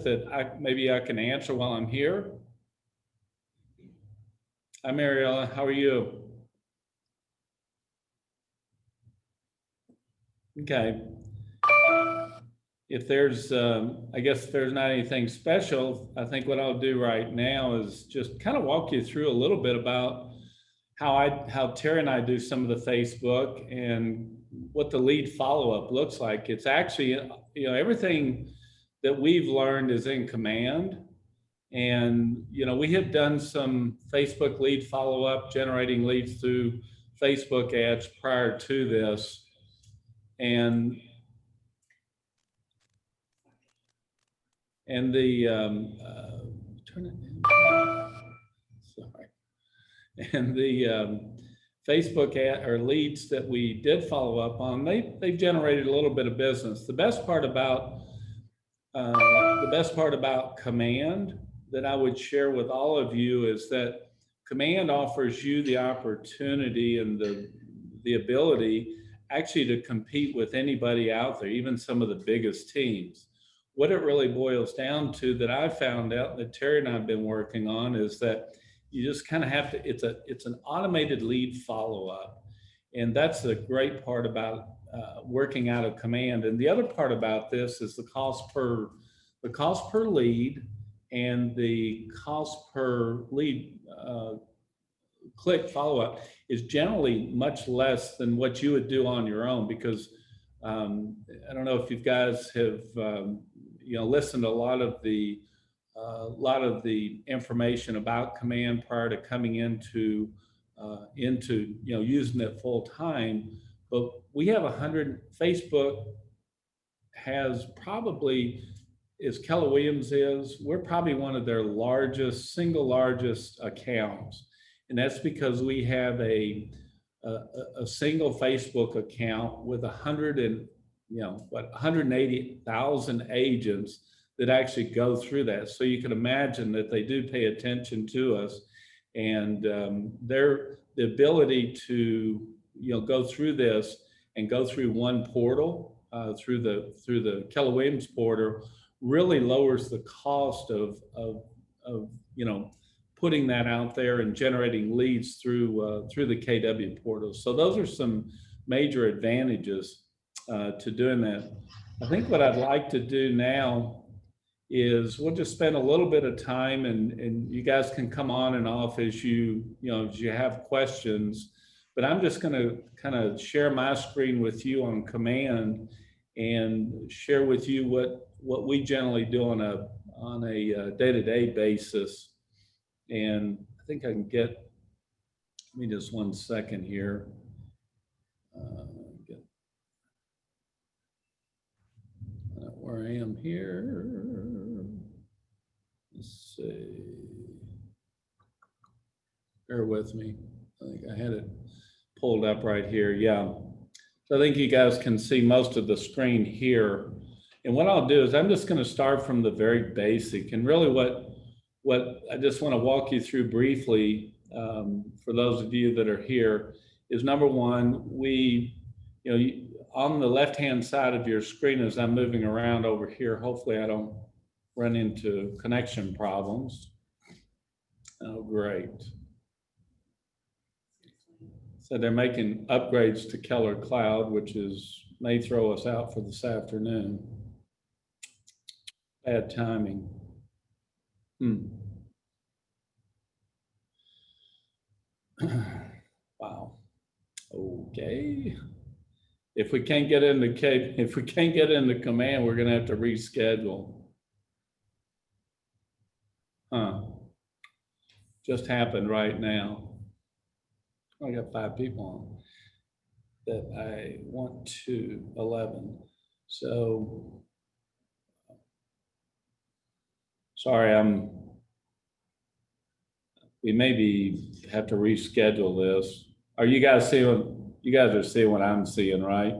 that maybe I can answer while I'm here. Hi, Mariella, how are you? Okay. If there's, I guess if there's not anything special, I think what I'll do right now is just kind of walk you through a little bit about how Terry and I do some of the Facebook and what the lead follow-up looks like. It's actually, everything that we've learned is in Command. And, we had done some Facebook lead follow-up, generating leads through Facebook ads prior to this. And turn it down. Sorry. And the Facebook ad or leads that we did follow up on, they've generated a little bit of business. The best part about Command that I would share with all of you is that Command offers you the opportunity and the ability actually to compete with anybody out there, even some of the biggest teams. What it really boils down to that I found out that Terry and I have been working on is that you just kind of have to, it's an automated lead follow-up. And that's the great part about working out of Command. And the other part about this is the cost per lead and the cost per lead click follow-up is generally much less than what you would do on your own, because I don't know if you guys have listened to a lot of the information about Command prior to coming into using it full time. But we have 100. Facebook has probably, as Keller Williams is, we're probably one of their single largest accounts. And that's because we have a single Facebook account with 180,000 agents that actually go through that. So you can imagine that they do pay attention to us, and the ability to go through this and go through one portal through the Keller Williams portal really lowers the cost of putting that out there and generating leads through the KW portal. So those are some major advantages to doing that. I think what I'd like to do now is we'll just spend a little bit of time, and you guys can come on and off as you have questions. But I'm just going to kind of share my screen with you on Command and share with you what we generally do on a day-to-day basis. And I think I can give me just 1 second here. Where I am here. Let's see. Bear with me. I think I had it pulled up right here. Yeah. So I think you guys can see most of the screen here. And what I'll do is I'm just going to start from the very basic. And really what I just want to walk you through briefly for those of you that are here is, number one, on the left-hand side of your screen as I'm moving around over here, hopefully I don't run into connection problems. Oh, great. So they're making upgrades to Keller Cloud, which may throw us out for this afternoon. Bad timing. Wow. Okay. If we can't get into Command, we're going to have to reschedule. Just happened right now. I got 5 people on that I want to 11. So sorry, we maybe have to reschedule this. Are you guys seeing? You guys are seeing what I'm seeing, right?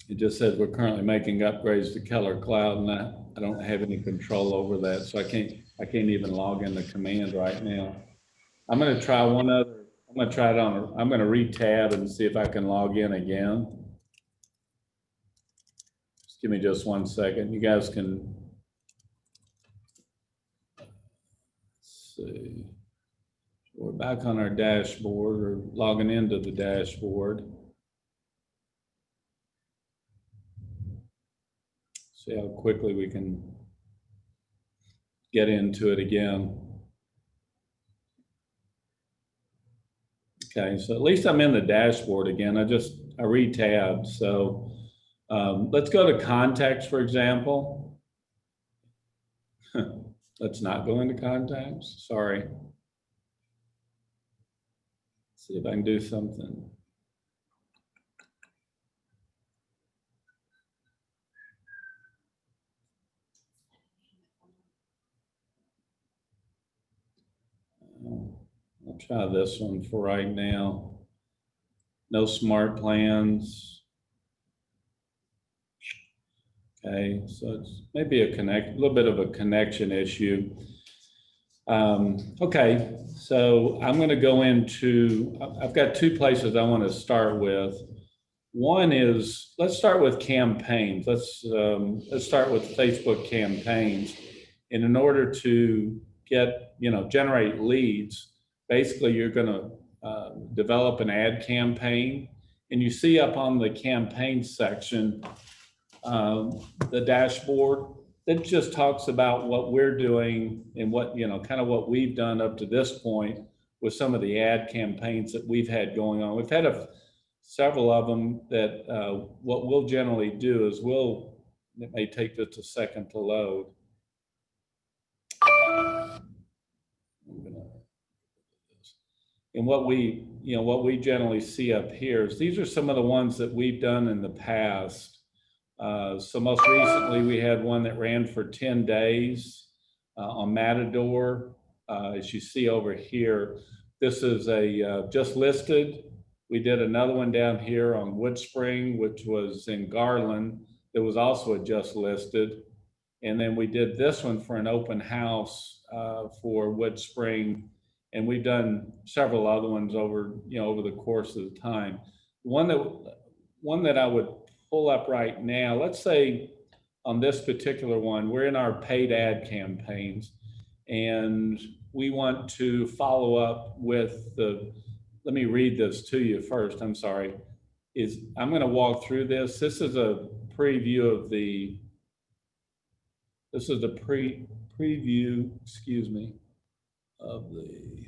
It just says we're currently making upgrades to Keller Cloud, and I don't have any control over that, so I can't even log into Command right now. I'm going to try one other. I'm going to try it on. I'm going to re-tab and see if I can log in again. give me just 1 second. You guys can see. We're back on our dashboard or logging into the dashboard. See how quickly we can get into it again. Okay, so at least I'm in the dashboard again. I re-tabbed. So let's go to contacts, for example. Let's not go into contacts. Sorry. Let's see if I can do something. I'll try this one for right now. No smart plans. Okay, so it's maybe a little bit of a connection issue. Okay, so I'm going to go into, I've got 2 places I want to start with. One is, let's start with campaigns. Let's start with Facebook campaigns. And in order to get, generate leads, basically you're going to develop an ad campaign. And you see up on the campaign section, the dashboard that just talks about what we're doing and what, kind of what we've done up to this point with some of the ad campaigns that we've had going on. We've had several of them that what we'll generally do is it may take just a second to load. And what we generally see up here is these are some of the ones that we've done in the past. So most recently we had one that ran for 10 days on Matador. As you see over here, this is a just listed. We did another one down here on Woodspring, which was in Garland. That was also a just listed. And then we did this one for an open house for Woodspring. And we've done several other ones over the course of the time. One that I would pull up right now, let's say on this particular one, we're in our paid ad campaigns and we want to follow up with let me read this to you first, I'm sorry. I'm gonna walk through this. This is a preview of preview, excuse me, of the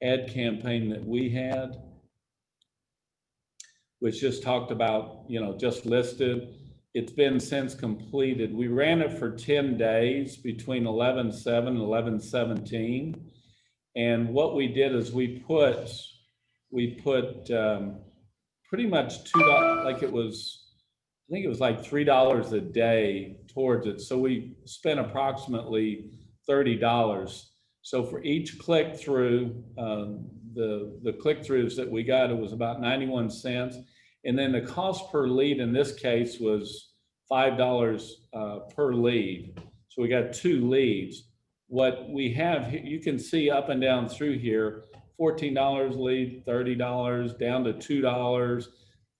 ad campaign that we had, which just talked about, just listed. It's been since completed. We ran it for 10 days between 11/7 and 11/17. And what we did is we put pretty much $2, like I think it was like $3 a day towards it. So we spent approximately $30. So for each click through, the click-throughs that we got, it was about 91 cents. And then the cost per lead in this case was $5 per lead. So we got 2 leads. What we have, you can see up and down through here, $14 lead, $30, down to $2.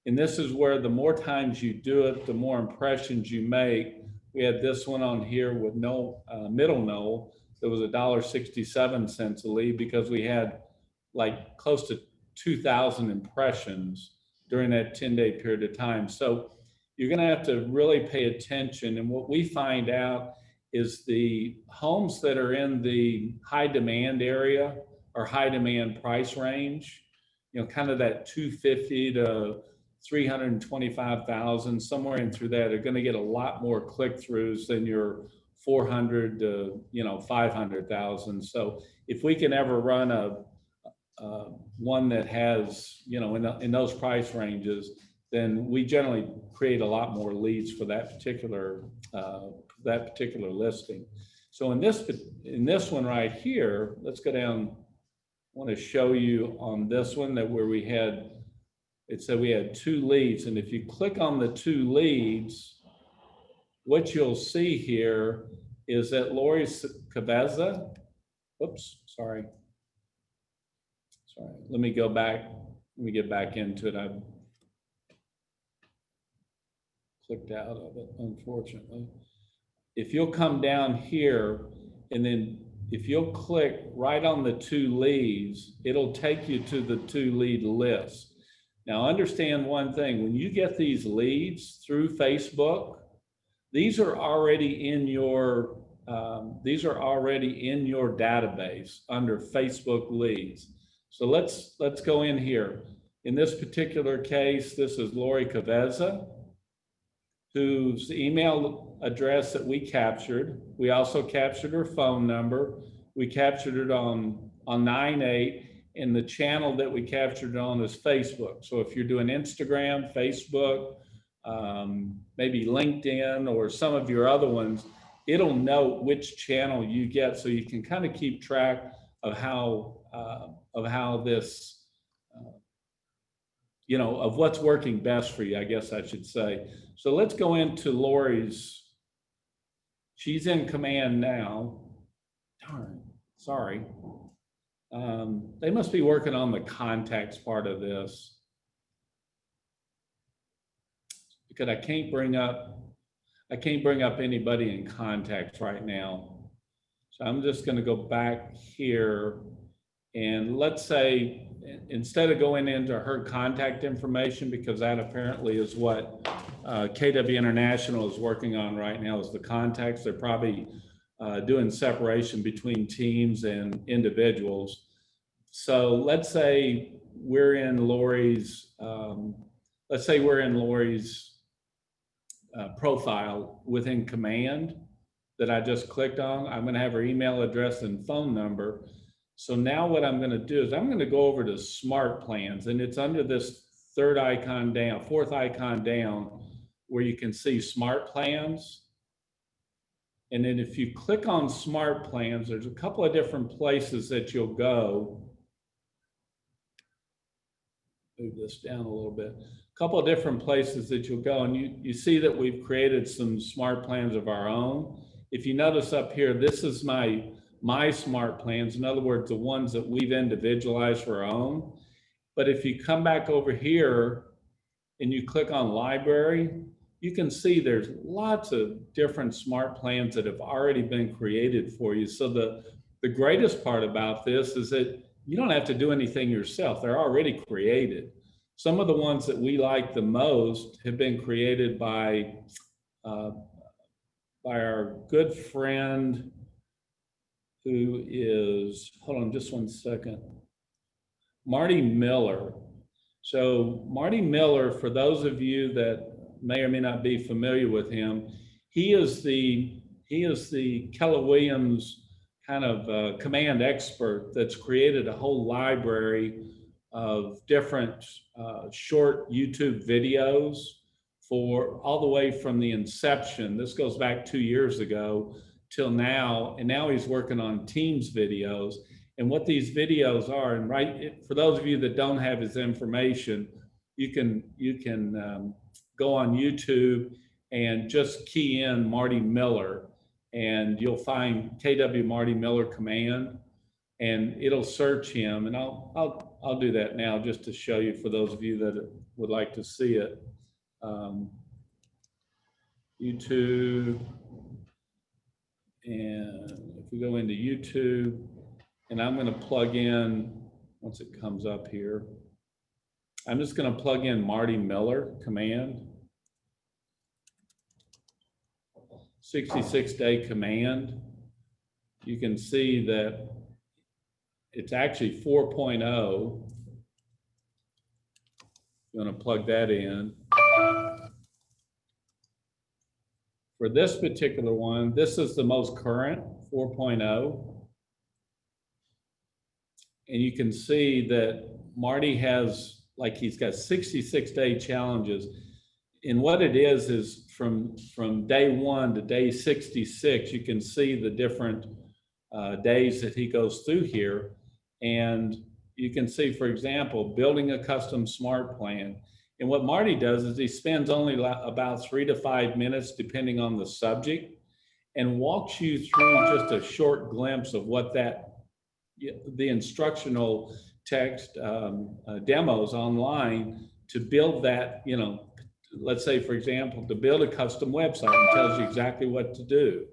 And this is where the more times you do it, the more impressions you make. We had this one on here with Middle Knoll. It was $1.67 a lead because we had like close to 2,000 impressions during that 10-day period of time. So you're gonna have to really pay attention. And what we find out is the homes that are in the high demand area or high demand price range, kind of that 250 to 325,000, somewhere in through that, are gonna get a lot more click-throughs than your 400 to 500,000. So if we can ever run one that has in those price ranges, then we generally create a lot more leads for that particular listing. So in this one right here, let's go down. I want to show you on this one where we had, it said we had 2 leads, and if you click on the 2 leads, what you'll see here is that Lori Cabeza, oops, sorry. Let me go back. Let me get back into it. I clicked out of it, unfortunately. If you'll come down here, and then if you'll click right on the 2 leads, it'll take you to the 2 lead list. Now understand one thing, when you get these leads through Facebook, these are already in your database under Facebook leads. So let's go in here. In this particular case, this is Lori Caveza, whose email address that we captured. We also captured her phone number. We captured it on 9/8, and the channel that we captured it on is Facebook. So if you're doing Instagram, Facebook, maybe LinkedIn or some of your other ones, it'll know which channel you get, so you can kind of keep track of how this, of what's working best for you, I guess I should say. So let's go into Lori's. She's in command now. Darn, sorry. They must be working on the contacts part of this, because I can't bring up anybody in contacts right now. So I'm just going to go back here, and let's say instead of going into her contact information, because that apparently is what KW International is working on right now, is the contacts. They're probably doing separation between teams and individuals. So let's say we're in Lori's, profile within Command that I just clicked on. I'm going to have her email address and phone number. So now what I'm going to do is I'm going to go over to Smart Plans, and it's under this fourth icon down, where you can see Smart Plans. And then if you click on Smart Plans, there's a couple of different places that you'll go. Move this down a little bit. A couple of different places that you'll go, and you see that we've created some smart plans of our own. If you notice up here, this is my smart plans. In other words, the ones that we've individualized for our own. But if you come back over here and you click on library, you can see there's lots of different smart plans that have already been created for you. So the greatest part about this is that you don't have to do anything yourself. They're already created. Some of the ones that we like the most have been created by our good friend, who is, hold on just one second, Marty Miller. So Marty Miller, for those of you that may or may not be familiar with him, he is the Keller Williams kind of command expert that's created a whole library of different short YouTube videos for all the way from the inception. This goes back 2 years ago till now, and now he's working on Teams videos. And what these videos are, and for those of you that don't have his information, you can go on YouTube and just key in Marty Miller, and you'll find KW Marty Miller Command, and it'll search him. And I'll do that now just to show you, for those of you that would like to see it. YouTube, and if we go into YouTube, and I'm going to plug in, once it comes up here, I'm just going to plug in Marty Miller Command, 66-day command. You can see that it's actually 4.0. You want to plug that in. For this particular one, this is the most current, 4.0. And you can see that Marty has, like, he's got 66-day challenges. And what it is from day 1 to day 66, you can see the different days that he goes through here. And you can see, for example, building a custom smart plan. And what Marty does is he spends only about 3 to 5 minutes, depending on the subject, and walks you through just a short glimpse of what the instructional text demos online to build that, let's say, for example, to build a custom website and tells you exactly what to do.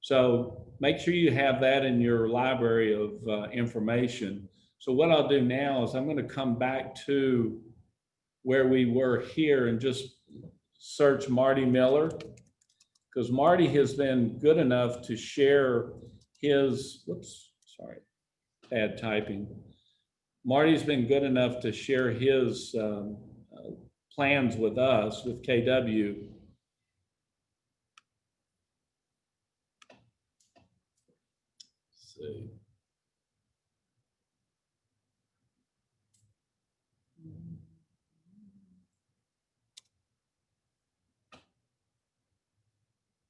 So make sure you have that in your library of information. So what I'll do now is I'm going to come back to where we were here and just search Marty Miller, because Marty has been good enough to share his, whoops, sorry, bad typing. Marty's been good enough to share his plans with us, with KW. Let's see.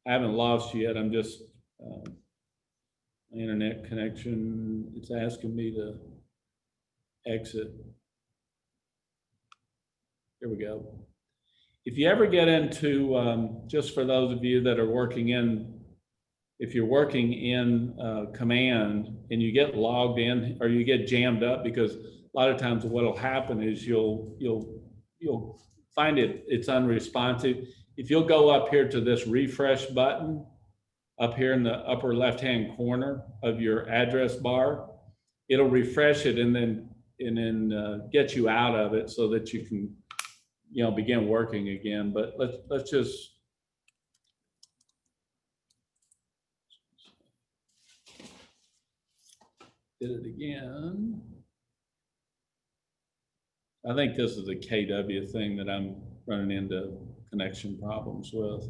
I haven't lost you yet. I'm just, internet connection, it's asking me to exit. Here we go. If you ever get into, just for those of you that are working in, if you're working in Command and you get logged in or you get jammed up, because a lot of times what'll happen is you'll find it's unresponsive. If you'll go up here to this refresh button up here in the upper left-hand corner of your address bar, it'll refresh it and then get you out of it so that you can, begin working again. But let's just did it again. I think this is a KW thing that I'm running into connection problems with.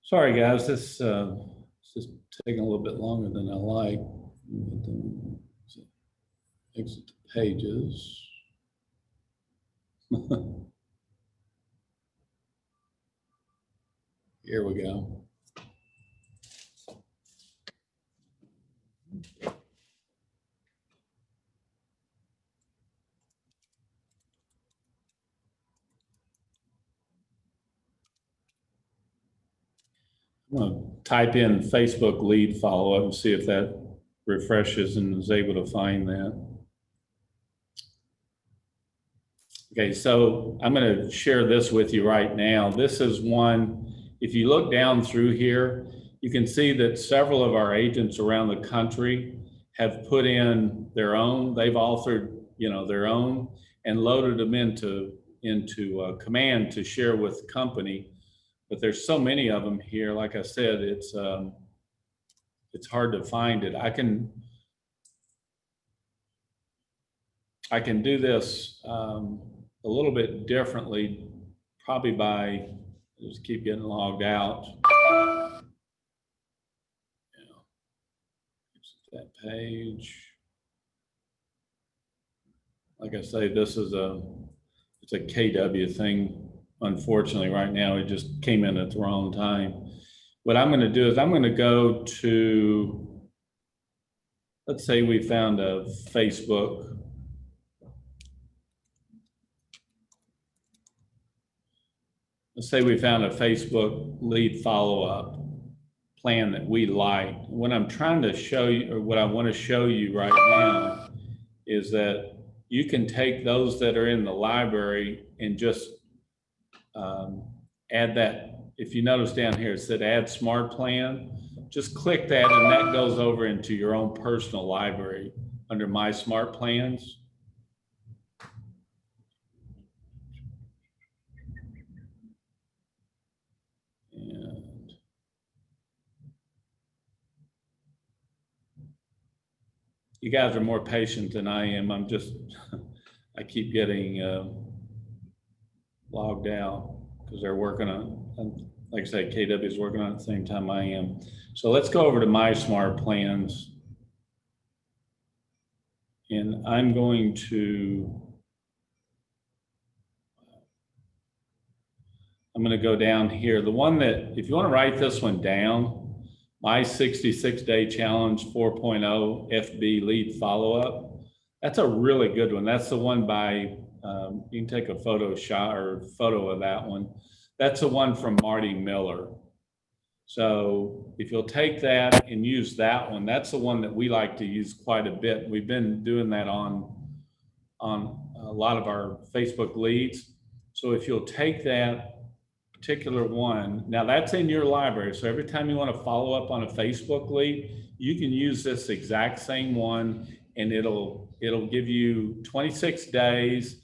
Sorry guys, this is taking a little bit longer than I like. Exit the pages. Here we go. I'm going to type in Facebook lead follow-up and see if that refreshes and is able to find that. Okay, so I'm going to share this with you right now. This is one, if you look down through here, you can see that several of our agents around the country have put in their own, they've authored, their own and loaded them into Command to share with the company. But there's so many of them here. Like I said, it's hard to find it. I can do this a little bit differently, probably by just keep getting logged out. That page. Like I say, this is it's a KW thing. Unfortunately, right now, it just came in at the wrong time. What I'm going to do is I'm going to go to, let's say we found a Facebook. Let's say we found a Facebook lead follow-up plan that we like. What I'm trying to show you, or what I want to show you right now, is that you can take those that are in the library and just add that. If you notice down here, it said add smart plan. Just click that and that goes over into your own personal library under my smart plans. And you guys are more patient than I am. I'm just, I keep getting logged out because they're working on, like I said, KW is working on it at the same time I am. So let's go over to my smart plans. And I'm going to go down here. The one that, if you want to write this one down, my 66-day challenge 4.0 FB lead follow-up. That's a really good one. That's the one by, you can take a photo shot or photo of that one. That's the one from Marty Miller. So if you'll take that and use that one, that's the one that we like to use quite a bit. We've been doing that on a lot of our Facebook leads. So if you'll take that particular one, now that's in your library. So every time you want to follow up on a Facebook lead, you can use this exact same one, and it'll give you 26 days,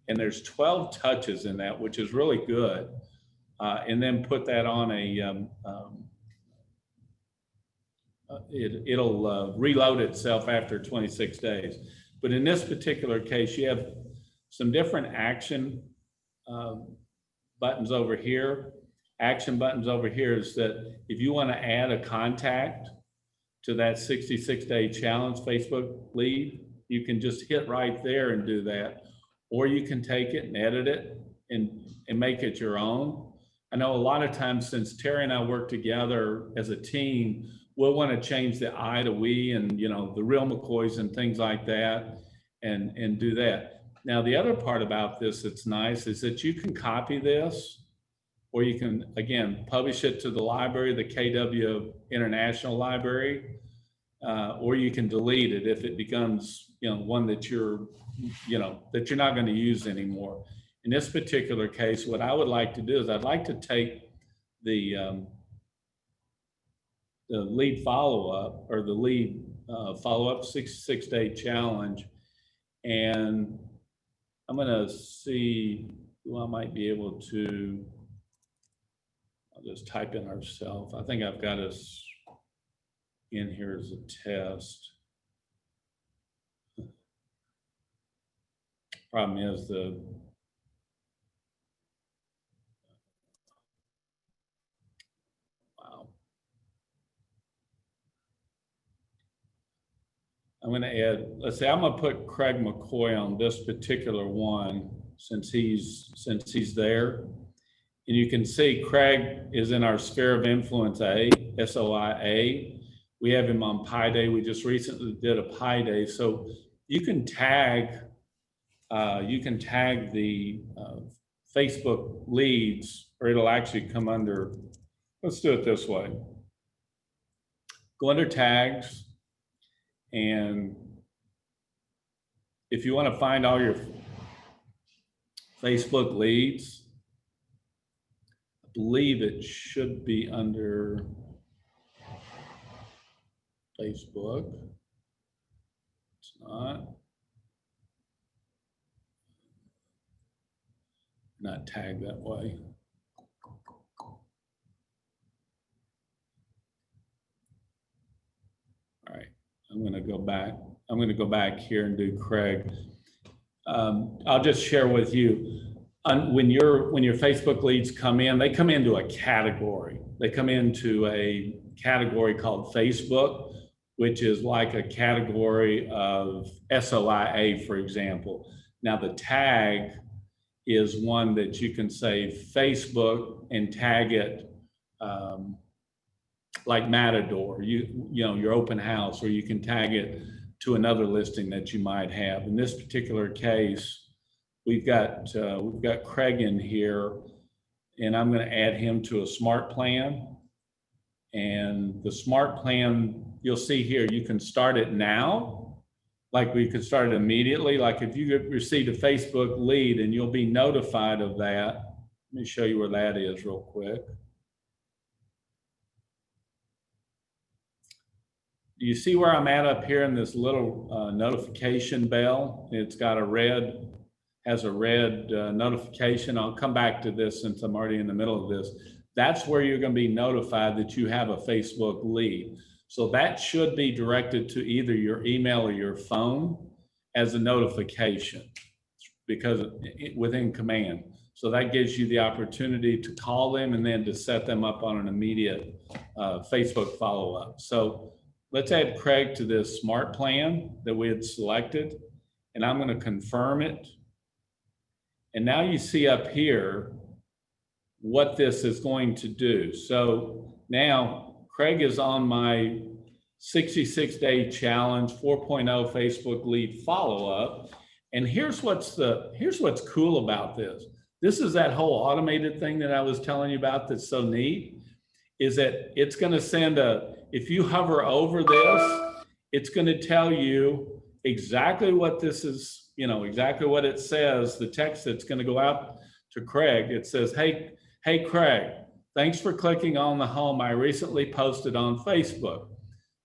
and there's 12 touches in that, which is really good. And then put that on a, it'll reload itself after 26 days. But in this particular case, you have some different action buttons over here. Action buttons over here is that if you want to add a contact to that 66-day challenge Facebook lead, you can just hit right there and do that. Or you can take it and edit it and make it your own. I know a lot of times, since Terry and I work together as a team, we'll want to change the I to we and, you know, the real McCoys and things like that, and do that. Now, the other part about this that's nice is that you can copy this, or you can, again, publish it to the library, the KW International Library, or you can delete it if it becomes, you know, one that you're not going to use anymore. In this particular case, what I would like to do is I'd like to take the lead follow-up, or the lead follow-up 66-day challenge, and I'm going to see who I might be able to. I'll just type in ourselves. I think I've got us in here as a test. Problem is I'm going to add, let's say I'm going to put Craig McCoy on this particular one since he's there. And you can see Craig is in our sphere of influence A, SOIA. We have him on Pi Day. We just recently did a Pi Day. So you can tag the Facebook leads, or it'll actually come under, let's do it this way. Go under tags. And if you want to find all your Facebook leads, I believe it should be under Facebook. It's not tagged that way. All right. I'm going to go back. I'm going to go back here and do Craig. I'll just share with you, when your Facebook leads come in, they come into a category. They come into a category called Facebook, which is like a category of SOIA, for example. Now the tag is one that you can say Facebook and tag it like Matador, you know, your open house, or you can tag it to another listing that you might have. In this particular case, we've got Craig in here, and I'm going to add him to a smart plan. And the smart plan, you'll see here, you can start it now, like we could start it immediately. Like if you received a Facebook lead, and you'll be notified of that. Let me show you where that is real quick. Do you see where I'm at up here in this little notification bell? It's got has a red notification. I'll come back to this since I'm already in the middle of this. That's where you're going to be notified that you have a Facebook lead. So that should be directed to either your email or your phone as a notification, because within command. So that gives you the opportunity to call them and then to set them up on an immediate Facebook follow-up. So let's add Craig to this smart plan that we had selected, and I'm going to confirm it. And now you see up here what this is going to do. So now Craig is on my 66-day challenge 4.0 Facebook lead follow-up. And here's what's cool about this. This is that whole automated thing that I was telling you about that's so neat. is that it's going to send if you hover over this, it's going to tell you exactly what this is, exactly what it says, the text that's going to go out to Craig. It says, hey, Craig, thanks for clicking on the home I recently posted on Facebook.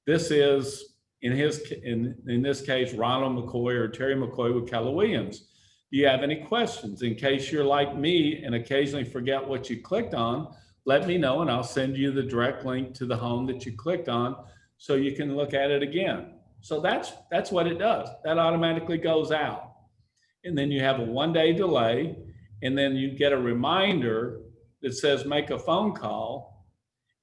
This is, in this case, Ronald McCoy or Terry McCoy with Keller Williams. Do you have any questions? In case you're like me and occasionally forget what you clicked on, let me know and I'll send you the direct link to the home that you clicked on so you can look at it again. So that's what it does. That automatically goes out. And then you have a 1-day delay, and then you get a reminder that says make a phone call.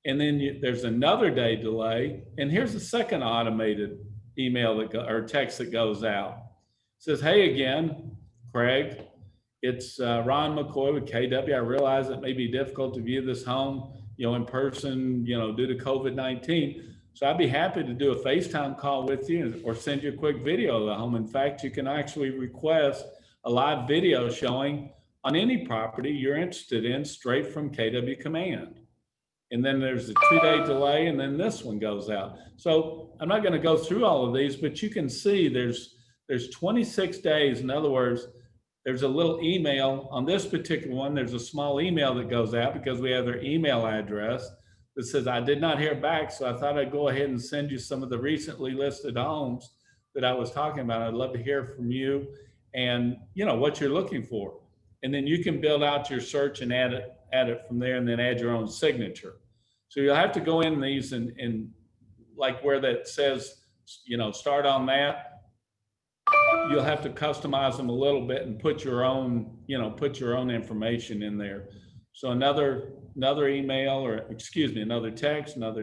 And then there's another day delay. And here's the second automated email or text that goes out. It says, hey again, Craig, it's Ron McCoy with KW. I realize it may be difficult to view this home, in person, due to COVID-19. So I'd be happy to do a FaceTime call with you or send you a quick video of the home. In fact, you can actually request a live video showing on any property you're interested in straight from KW Command. And then there's a 2-day delay, and then this one goes out. So I'm not going to go through all of these, but you can see there's 26 days. In other words, there's a little email on this particular one. There's a small email that goes out because we have their email address that says, I did not hear back, so I thought I'd go ahead and send you some of the recently listed homes that I was talking about. I'd love to hear from you and what you're looking for. And then you can build out your search and add it from there, and then add your own signature. So you'll have to go in these and like where that says, start on that, you'll have to customize them a little bit and put your own information in there. So another email, or excuse me, another text, all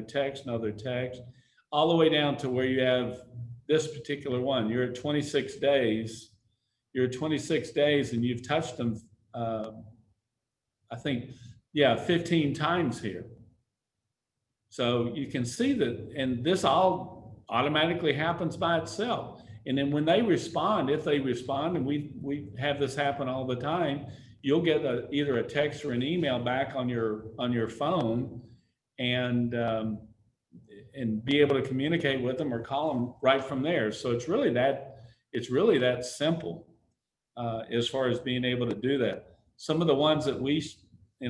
the way down to where you have this particular one. You're at 26 days. You're at 26 days and you've touched them, I think, 15 times here. So you can see that, and this all automatically happens by itself. And then when they respond, if they respond, and we have this happen all the time, you'll get either a text or an email back on your phone, and be able to communicate with them or call them right from there. So it's really that simple as far as being able to do that. Some of the ones that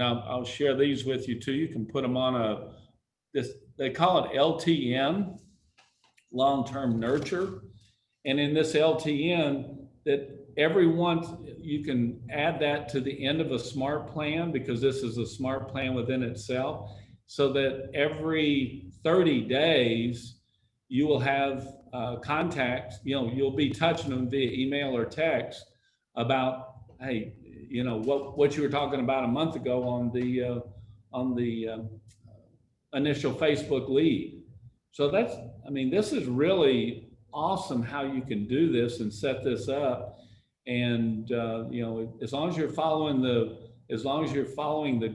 I'll share these with you too. You can put them on they call it LTN, long-term nurture. And in this LTN, that every month you can add that to the end of a smart plan, because this is a smart plan within itself, so that every 30 days you will have contacts, you'll be touching them via email or text about, hey, what you were talking about a month ago on the initial Facebook lead. So this is really awesome how you can do this and set this up. And as long as you're following the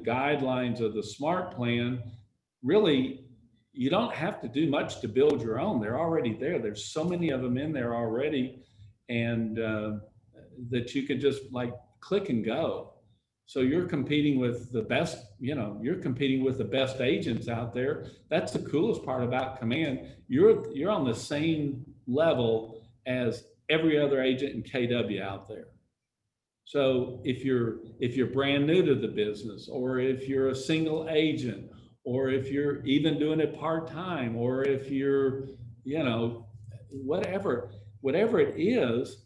guidelines of the smart plan, really you don't have to do much to build your own. They're already there. There's so many of them in there already, and that you could just like click and go. So you're competing with the best, you're competing with the best agents out there. That's the coolest part about Command. You're on the same level as every other agent in KW out there. So if you're brand new to the business, or if you're a single agent, or if you're even doing it part-time, or if you're, whatever it is,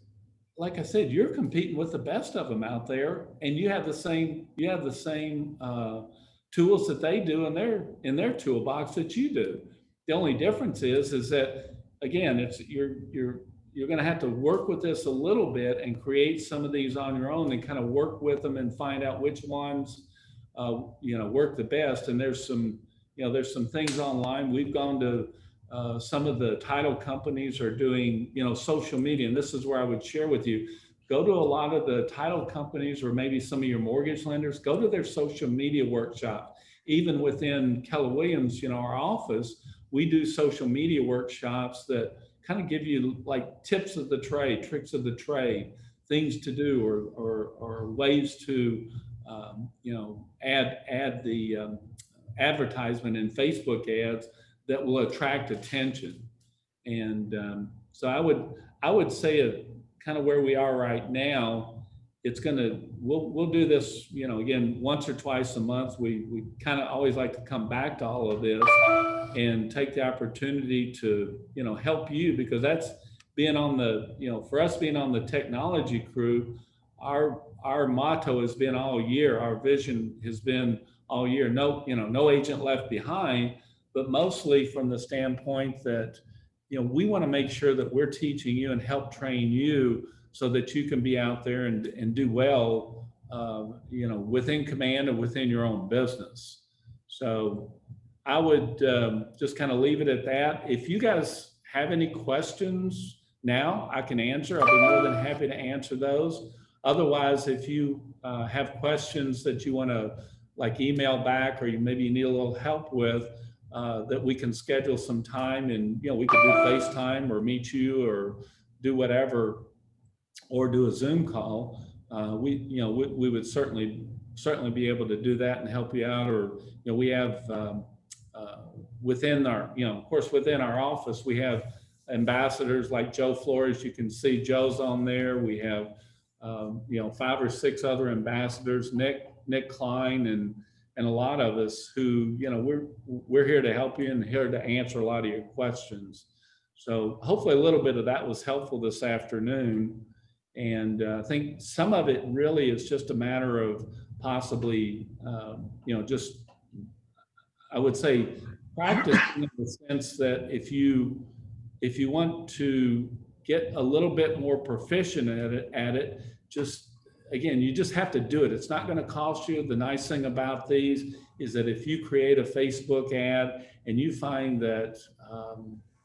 like I said, you're competing with the best of them out there, and you have the same tools that they do in their toolbox that you do. The only difference is that, again, it's you're going to have to work with this a little bit and create some of these on your own, and kind of work with them and find out which ones work the best. And there's some things online. We've gone to some of the title companies are doing, social media. And this is where I would share with you, go to a lot of the title companies, or maybe some of your mortgage lenders, go to their social media workshop. Even within Keller Williams, our office, we do social media workshops that kind of give you like tips of the trade, tricks of the trade, things to do, or ways to, add the advertisement and Facebook ads that will attract attention. And so I would say it kind of where we are right now. It's gonna we'll do this, you know, again once or twice a month. We kind of always like to come back to all of this and take the opportunity to, you know, help you, because that's being on the, you know, for us being on the technology crew, our motto has been all year, our vision has been all year, no, you know, no agent left behind, but mostly from the standpoint that, you know, we want to make sure that we're teaching you and help train you so that you can be out there and do well, you know, within Command and within your own business. So I would just kind of leave it at that. If you guys have any questions now, I can answer. I'll be more than happy to answer those. Otherwise, if you have questions that you want to like email back, or you maybe need a little help with, that we can schedule some time, and, you know, we could do FaceTime or meet you or do whatever, or do a Zoom call. We would certainly be able to do that and help you out. Or, you know, we have within our, you know, of course, within our office, we have ambassadors like Joe Flores. You can see Joe's on there. We have, you know, 5 or 6 other ambassadors, Nick Klein, and a lot of us who, you know, we're here to help you and here to answer a lot of your questions. So hopefully a little bit of that was helpful this afternoon. And I think some of it really is just a matter of possibly, you know, just, I would say, practice in the sense that if you want to get a little bit more proficient at it, just, again, you just have to do it. It's not going to cost you. The nice thing about these is that if you create a Facebook ad and you find that,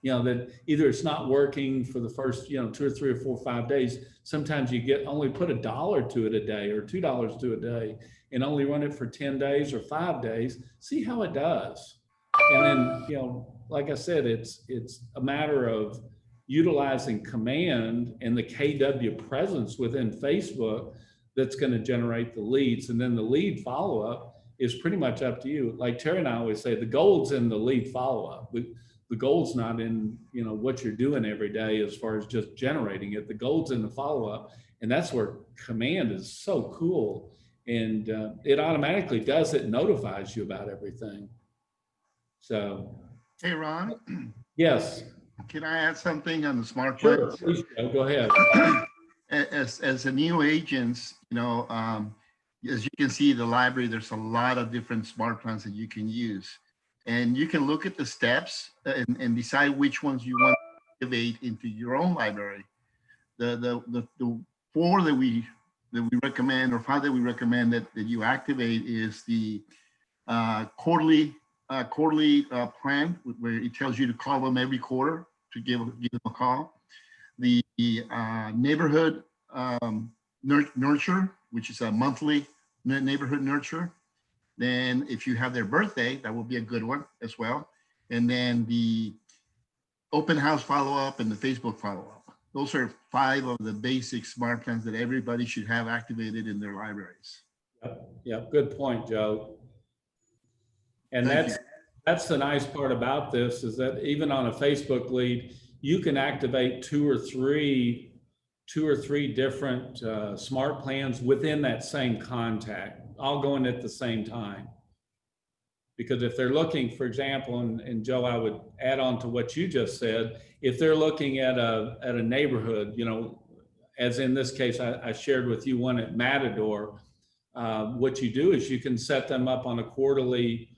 you know, that either it's not working for the first, you know, 2 or 3 or 4 or 5 days, sometimes you get only put $1 to it a day or $2 to a day, and only run it for 10 days or 5 days, see how it does. And then, you know, like I said, it's a matter of utilizing Command and the KW presence within Facebook that's going to generate the leads. And then the lead follow-up is pretty much up to you. Like Terry and I always say, the gold's in the lead follow-up. The gold's not in, you know, what you're doing every day as far as just generating it. The gold's in the follow-up. And that's where Command is so cool. And it automatically does it, notifies you about everything. So. Hey, Ron. Yes. Can I add something on the smart Sure, plans? please, go ahead. As a new agent, you know, as you can see, the library, there's a lot of different smart plans that you can use. And you can look at the steps and decide which ones you want to activate into your own library. The 4 that we recommend, or 5 that we recommend that you activate, is the quarterly plan, where it tells you to call them every quarter, to give them a call. The neighborhood nurture, which is a monthly neighborhood nurture. Then if you have their birthday, that will be a good one as well. And then the open house follow-up and the Facebook follow-up. Those are 5 of the basic smart plans that everybody should have activated in their libraries. Yep. Good point, Joe. And that's the nice part about this, is that even on a Facebook lead, you can activate 2 or 3 different smart plans within that same contact, all going at the same time. Because if they're looking, for example, and Joe, I would add on to what you just said, if they're looking at a neighborhood, you know, as in this case, I shared with you one at Matador, what you do is you can set them up on a quarterly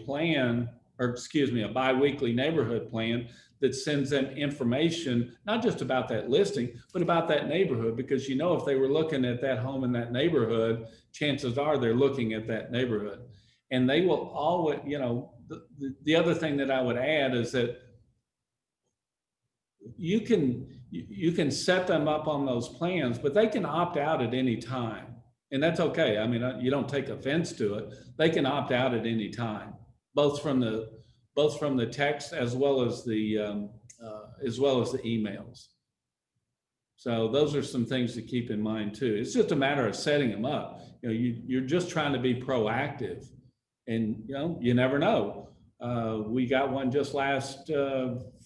plan, or excuse me, a biweekly neighborhood plan that sends them information, not just about that listing, but about that neighborhood. Because, you know, if they were looking at that home in that neighborhood, chances are they're looking at that neighborhood. And they will always, you know, the other thing that I would add is that you can set them up on those plans, but they can opt out at any time. And that's okay. I mean, you don't take offense to it. They can opt out at any time, both from the text as well as the emails. So those are some things to keep in mind too. It's just a matter of setting them up. You know, you're just trying to be proactive. And, you never know. We got one just last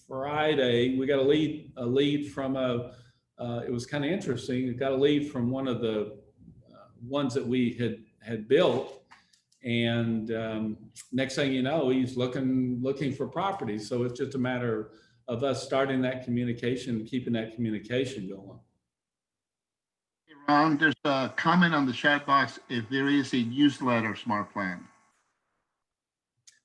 Friday. We got a lead from it was kind of interesting. We got a lead from one of the ones that we had built. And next thing you know, he's looking for property. So it's just a matter of us starting that communication, keeping that communication going. Ron, there's a comment on the chat box if there is a newsletter smart plan.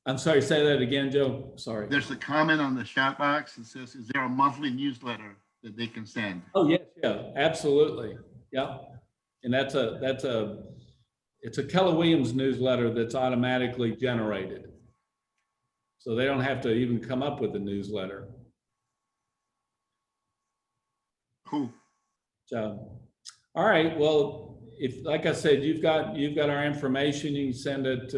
I'm sorry, say that again, Joe. Sorry. There's a comment on the chat box that says, is there a monthly newsletter that they can send? Oh, yes, yeah, absolutely. Yeah. And it's a Keller Williams newsletter that's automatically generated. So they don't have to even come up with a newsletter. Cool. So, all right, well, if, like I said, you've got our information, you can send it,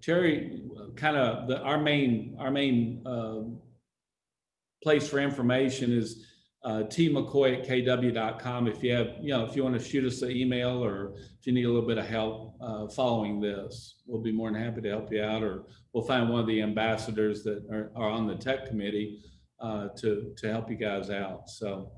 Terry, kind of our main place for information is tmccoy@kw.com. If you have, if you want to shoot us an email, or if you need a little bit of help following this, we'll be more than happy to help you out, or we'll find one of the ambassadors that are on the tech committee to help you guys out. So,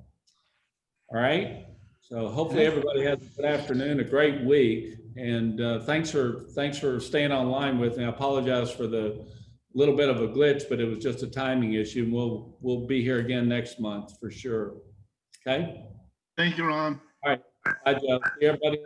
all right. So hopefully everybody has a good afternoon, a great week, and thanks for staying online with me. I apologize for the little bit of a glitch, but it was just a timing issue. And we'll be here again next month for sure. Okay. Thank you, Ron. All right. Bye, Joe. See everybody.